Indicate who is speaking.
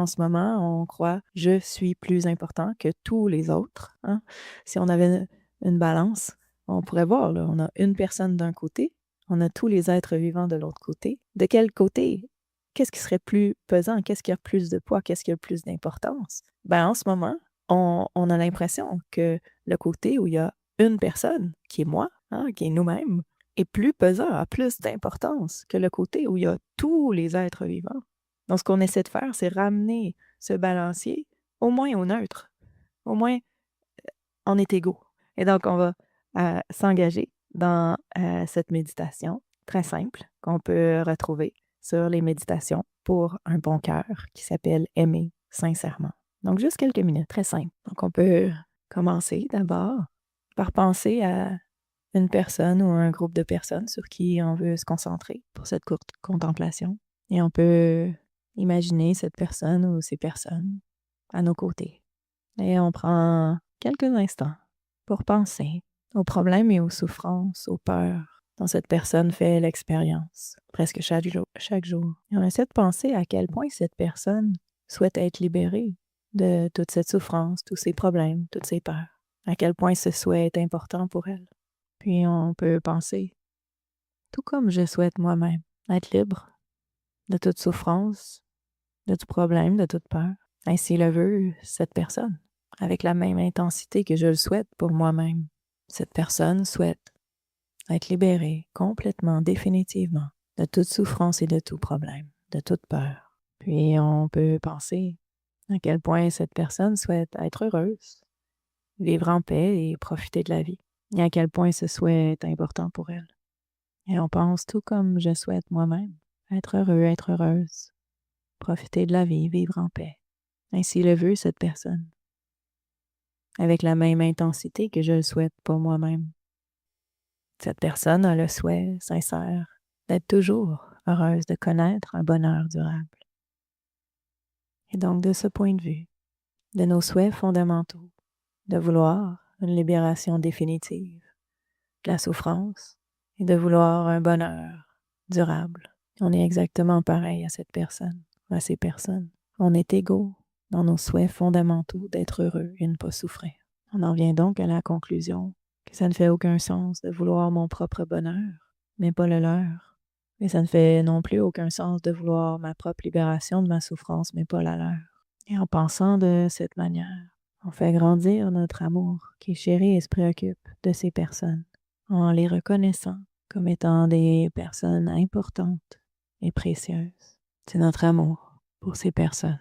Speaker 1: en ce moment, on croit: «Je suis plus important que tous les autres», hein. Si on avait une balance, on pourrait voir, là, on a une personne d'un côté, on a tous les êtres vivants de l'autre côté. De quel côté? Qu'est-ce qui serait plus pesant? Qu'est-ce qui a plus de poids? Qu'est-ce qui a plus d'importance? Ben, en ce moment, on a l'impression que le côté où il y a une personne, qui est moi, hein, qui est nous-mêmes, est plus pesant, a plus d'importance que le côté où il y a tous les êtres vivants. Donc ce qu'on essaie de faire, c'est ramener ce balancier au moins au neutre, au moins on est égaux. Et donc on va, s'engager dans, cette méditation très simple qu'on peut retrouver sur les méditations pour un bon cœur qui s'appelle «Aimer sincèrement». Donc juste quelques minutes, très simple. Donc on peut commencer d'abord par penser à une personne ou un groupe de personnes sur qui on veut se concentrer pour cette courte contemplation et on peut imaginer cette personne ou ces personnes à nos côtés et on prend quelques instants pour penser aux problèmes et aux souffrances, aux peurs dont cette personne fait l'expérience presque chaque jour. Et on essaie de penser à quel point cette personne souhaite être libérée de toute cette souffrance, tous ces problèmes, toutes ces peurs. À quel point ce souhait est important pour elle. Puis on peut penser, tout comme je souhaite moi-même, être libre de toute souffrance, de tout problème, de toute peur. Ainsi le veut cette personne, avec la même intensité que je le souhaite pour moi-même. Cette personne souhaite être libérée complètement, définitivement, de toute souffrance et de tout problème, de toute peur. Puis on peut penser à quel point cette personne souhaite être heureuse, vivre en paix et profiter de la vie. Et à quel point ce souhait est important pour elle. Et on pense tout comme je souhaite moi-même, être heureux, être heureuse, profiter de la vie, vivre en paix. Ainsi le veut cette personne, avec la même intensité que je le souhaite pour moi-même. Cette personne a le souhait sincère d'être toujours heureuse, de connaître un bonheur durable. Et donc de ce point de vue, de nos souhaits fondamentaux, de vouloir une libération définitive de la souffrance et de vouloir un bonheur durable. On est exactement pareil à cette personne, à ces personnes. On est égaux dans nos souhaits fondamentaux d'être heureux et ne pas souffrir. On en vient donc à la conclusion que ça ne fait aucun sens de vouloir mon propre bonheur, mais pas le leur. Et ça ne fait non plus aucun sens de vouloir ma propre libération de ma souffrance, mais pas la leur. Et en pensant de cette manière, on fait grandir notre amour qui chérit et se préoccupe de ces personnes, en les reconnaissant comme étant des personnes importantes et précieuses. C'est notre amour pour ces personnes